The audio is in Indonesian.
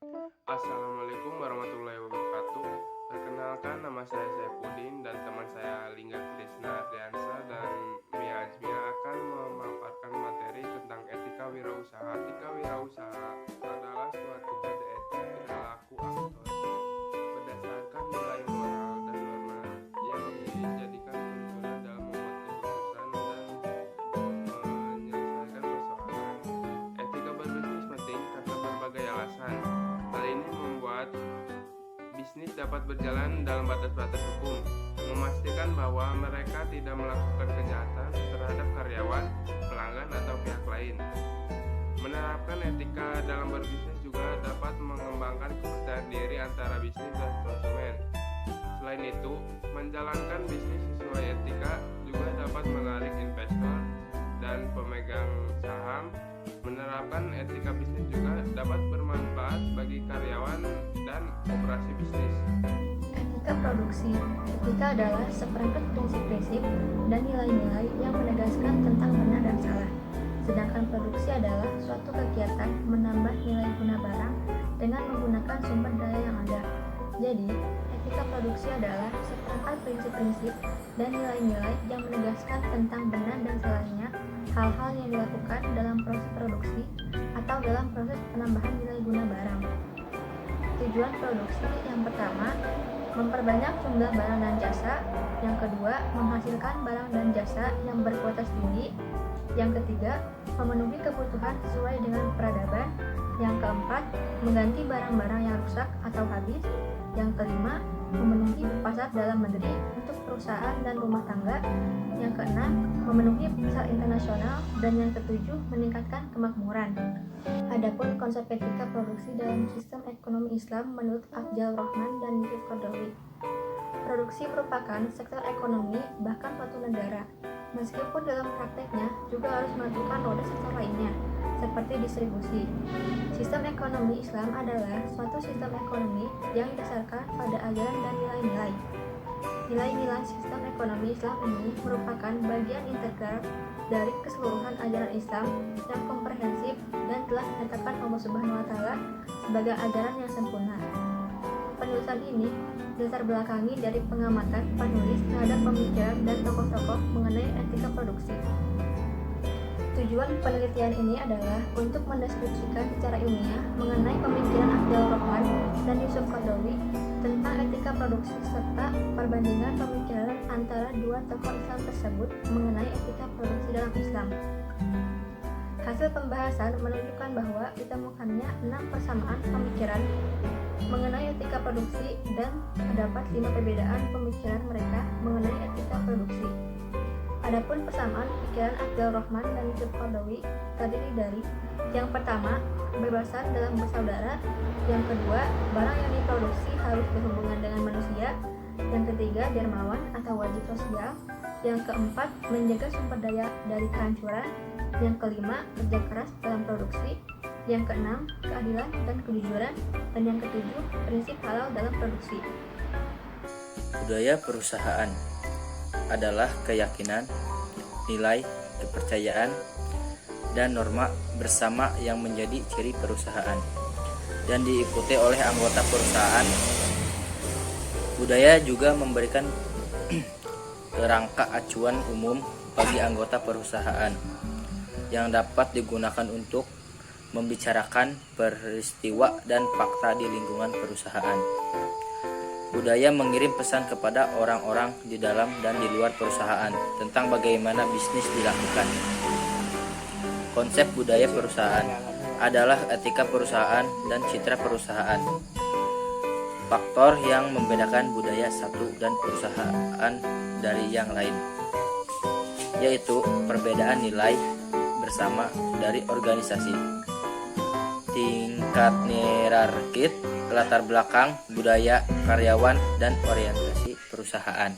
Assalamualaikum warahmatullahi wabarakatuh. Perkenalkan, nama saya Saifuddin dan teman saya Lingga Krisna Ardiansa dan Mia Azmia akan memaparkan materi tentang etika wirausaha. Etika wirausaha adalah suatu kode etik perilaku aktor berdasarkan nilai moral dan norma yang dijadikan tuntunan dalam membuat keputusan dan menyelesaikan persoalan. Etika berbisnis penting karena berbagai alasan. Hal ini membuat bisnis dapat berjalan dalam batas-batas hukum, memastikan bahwa mereka tidak melakukan kejahatan terhadap karyawan, pelanggan, atau pihak lain. Menerapkan etika dalam berbisnis juga dapat mengembangkan kepercayaan diri antara bisnis dan konsumen. Selain itu, menjalankan bisnis sesuai etika juga dapat menarik investor dan pemegang saham. Menerapkan etika bisnis juga dapat bermanfaat bagi karyawan dan operasi bisnis. Etika produksi. Etika adalah seperangkat prinsip-prinsip dan nilai-nilai yang menegaskan tentang benar dan salah. Sedangkan produksi adalah suatu kegiatan menambah nilai guna barang dengan menggunakan sumber daya yang ada. Jadi, etika produksi adalah seperangkat prinsip-prinsip dan nilai-nilai yang menegaskan tentang benar dan salahnya hal-hal yang dilakukan dalam proses produksi atau dalam proses penambahan nilai guna barang. Tujuan produksi yang pertama, memperbanyak jumlah barang dan jasa. Yang kedua, menghasilkan barang dan jasa yang berkualitas tinggi. Yang ketiga, memenuhi kebutuhan sesuai dengan peradaban. Yang keempat, mengganti barang-barang yang rusak atau habis. Yang kelima, memenuhi pasar dalam negeri untuk perusahaan dan rumah tangga. Yang keenam, memenuhi pasar internasional. Dan yang ketujuh, meningkatkan kemakmuran. Adapun konsep etika produksi dalam sistem ekonomi Islam menurut Afdal Rahman dan Yusuf Qaradawi. Produksi merupakan sektor ekonomi bahkan suatu negara. Meskipun dalam prakteknya juga harus melakukan roda sektor lainnya, seperti distribusi. Sistem ekonomi Islam adalah suatu sistem ekonomi yang didasarkan pada ajaran dan nilai-nilai. Nilai-nilai sistem ekonomi Islam ini merupakan bagian integral dari keseluruhan ajaran Islam yang komprehensif dan telah dinyatakan Allah Subhanahu wa Ta'ala sebagai ajaran yang sempurna. Penulisan ini latar belakangi dari pengamatan penulis terhadap pemikiran dan tokoh-tokoh mengenai etika produksi. Tujuan penelitian ini adalah untuk mendeskripsikan secara ilmiah mengenai pemikiran Afdal Rahman dan Yusuf Qaradawi tentang etika produksi serta perbandingan pemikiran antara dua tokoh Islam tersebut mengenai etika produksi dalam Islam. Hasil pembahasan menunjukkan bahwa ditemukannya 6 persamaan pemikiran mengenai etika produksi dan terdapat 5 perbedaan pemikiran mereka mengenai etika produksi. Adapun persamaan pikiran Afdal Rahman dan Yusuf Qaradawi terdiri dari: yang pertama, kebebasan dalam bersaudara; yang kedua, barang yang diproduksi harus berhubungan dengan manusia; yang ketiga, dermawan atau wajib sosial; yang keempat, menjaga sumber daya dari kehancuran; yang kelima, kerja keras dalam produksi; yang keenam, keadilan dan kejujuran; dan yang ketujuh, prinsip halal dalam produksi. Budaya perusahaan adalah keyakinan, nilai, kepercayaan, dan norma bersama yang menjadi ciri perusahaan dan diikuti oleh anggota perusahaan. Budaya juga memberikan kerangka acuan umum bagi anggota perusahaan yang dapat digunakan untuk membicarakan peristiwa dan fakta di lingkungan perusahaan. Budaya mengirim pesan kepada orang-orang di dalam dan di luar perusahaan tentang bagaimana bisnis dilakukan. Konsep budaya perusahaan adalah etika perusahaan dan citra perusahaan. Faktor yang membedakan budaya satu dan perusahaan dari yang lain, yaitu perbedaan nilai bersama dari organisasi, tingkat hierarki, latar belakang, budaya, karyawan, dan orientasi perusahaan.